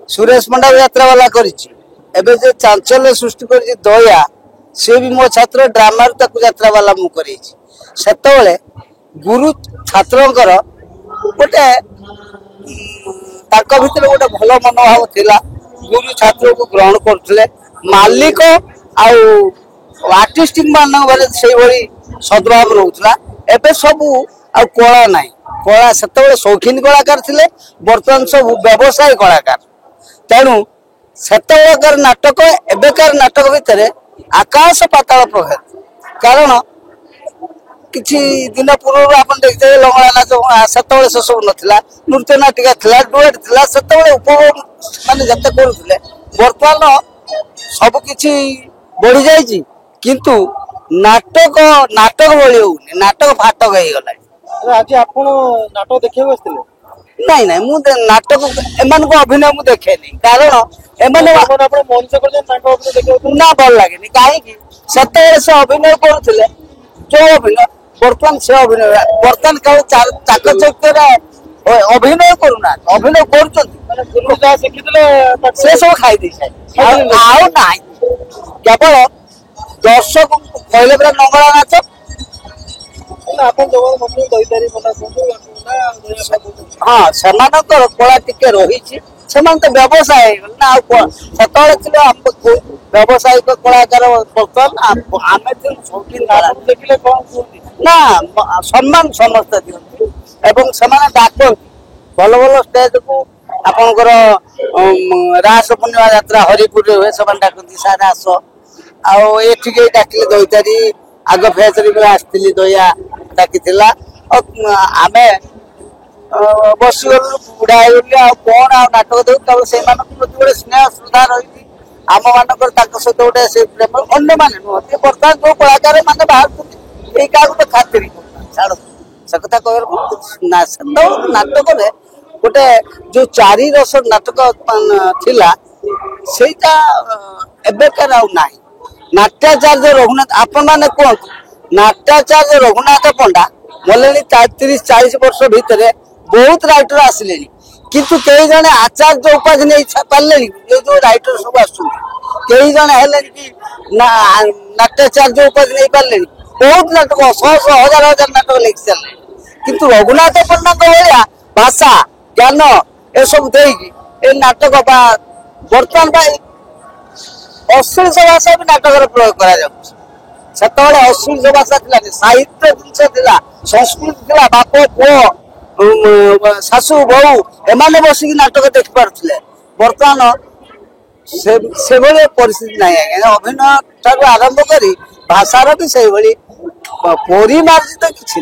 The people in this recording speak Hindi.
सुरेश पंडा यात्रा वाला एबे जे चांचल्य सृष्टि कर दया सी भी मो छात्र ड्रामा यात्रा वाला मुझे गुरु छात्रंकर गोटे भीतर गोटे भल मनोभाव थिला गुरु छात्र को ग्रहण करते मालिक आर्टिस्ट मान से सद्भाव रोला एबे सबू आ कला ना कला से शौकीन कलाकार थे बर्तमान सब व्यवसाय कलाकार तेणु सेतकार नाटक एबेकार नाटक भितर आकाश पाताल प्रभेद कारण किछि दिन पूर्व आप देखते लंगड़ा नाच से सब नाला नृत्य नाटिका था डुएट था से उपभोग माने जते करुले बर्तमान सबकि बढ़ी जाइए किंतु नाटक नाटक भली होनी नाटक फाटक हो गला आज आप नाटक देखा नहीं नहीं मु नाटक एमान को अभिनय मु देखेनी कारण एमाने ना भल लगे कहीं से अभिनय करुले जो अभिनय बर्तमान से अभिनय बर्तमान क्या चाकचक्य अभिनय करूना अभिनय कर सब खाई केवल दर्शक कहले पूरा नंगला नाच हाँ से कला टिके रही तो व्यवसाय ना सत व्यावसायिक कलाकार बर्तमान आम शौकीन देखिले ना सम्मान समस्त दिखती एवं से डाकती भल भल स्टेज को आपणकर रास पूर्णिमा यात्रा हरिपुर हुए से डाकती सारे आस आठिक डाकिले दईतारी आग फेजरी आसती दया डाकी आम बसीगलु बुढ़ा हो कौन आ नाटक देखो से गोटे स्नेह श्रद्धा रही आम मानकर सहित गोटे से प्रेम अन्य मैंने नुहति बर्तमान जो कलाकार मैंने बाहर ये क्या गोटे खातिर छाड़ से कथा कह नाटक गोटे जो चारि रस नाटक थिला सेटा एबेकार आ नाही नाट्याचार्य रघुनाथ आपण मैंने कहतु नाट्याचार्य रघुनाथ पंडा मले 30-40 वर्ष भितर बहुत राइटर आसिले किंतु कई जने आचार्य उपाधि नहीं पारे जो राइटर सब आई जन कि नाट्याचार्य उपाधि नहीं पारे बहुत नाटक 100-1000 नाटक लिखि सारे किंतु रघुनाथ पंडा भाया भाषा ज्ञान ए सब दे नाटक बर्तमान भाई अश्लील भाषा भी नाटक प्रयोग कर अश्लील भाषा साहित्य जिन संस्कृति थी बाप पुओ शाशु बहु एमाने बसिक नाटक देखि पारुले बर्तमान से परिस्थिति ना अभिनय ठार आरंभ कर भाषार भी से परिमार्जित किसी